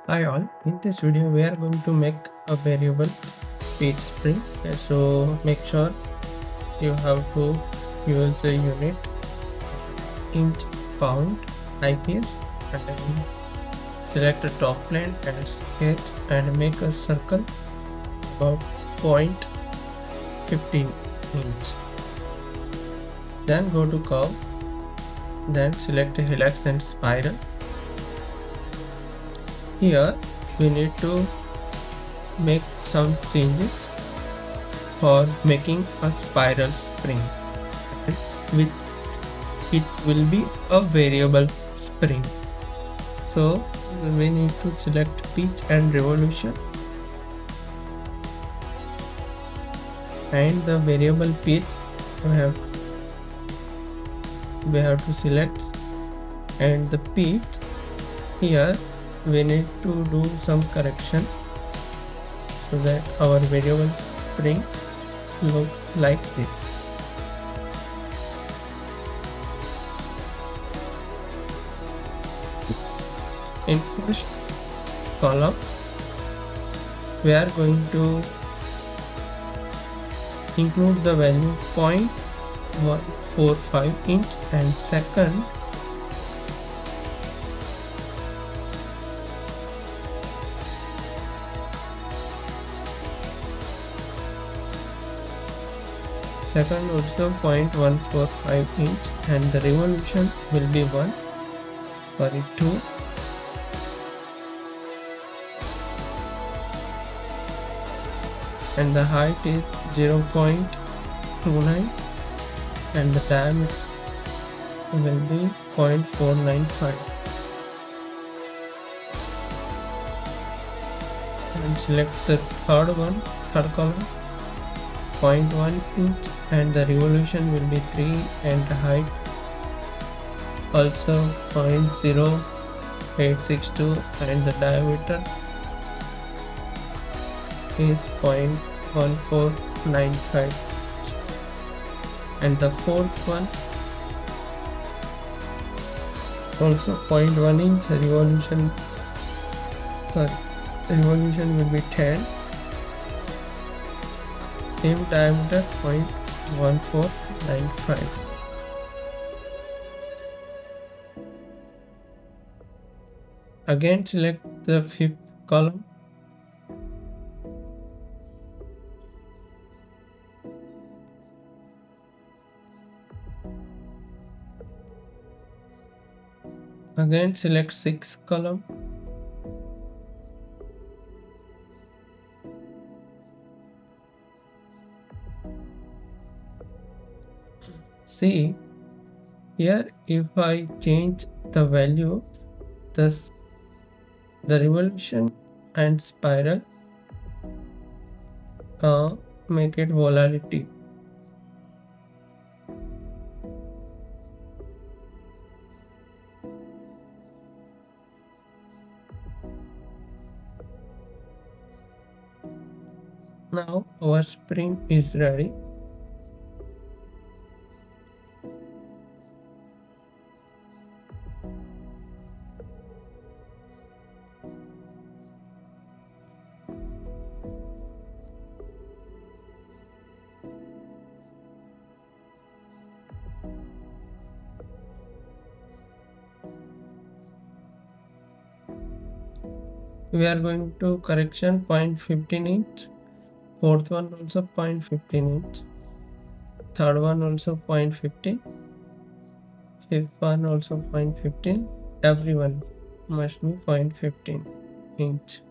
Hi all, in this video we are going to make a variable pitch spring. So make sure you have to use a unit inch, pound, IPS, and then select a top plane and sketch and make a circle about 0.15 inch. Then go to curve, then select a helix and spiral. Here we need to make some changes for making a spiral spring, with it will be a variable spring. So we need to select pitch and revolution, and the variable pitch we have to select, and the pitch here we need to do some correction so that our variable spring look like this. In first column we are going to include the value 0.145 inch, and second also 0.145 inch, and the revolution will be 2, and the height is 0.29, and the diameter will be 0.495, and select the third column 0.1 inch, and the revolution will be 3, and the height also 0.0862, and the diameter is 0.1495, and the fourth one also 0.1 inch, revolution will be 10, same diameter 0.1495. Again select the fifth column, again select sixth column, see here if I change the value, thus the revolution and spiral make it volatility. Now our spring is ready. We are going to correction 0.15 inch, fourth one also 0.15 inch, third one also 0.15, fifth one also 0.15, everyone must be 0.15 inch.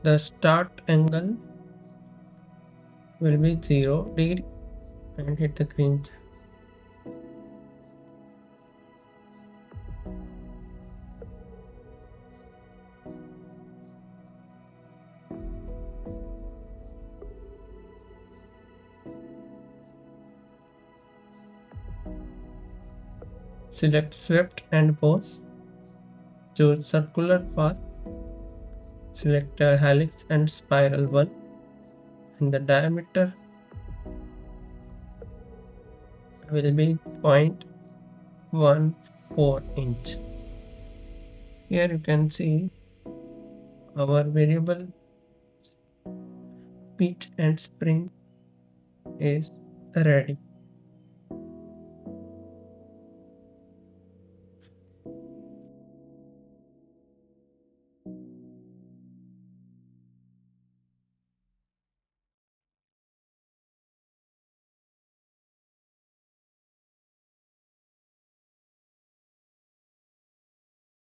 The start angle will be 0 degree, and hit the green. Select swept and pose, choose circular path, select helix and spiral one, and the diameter will be 0.14 inch. Here you can see our variable pitch and spring is ready.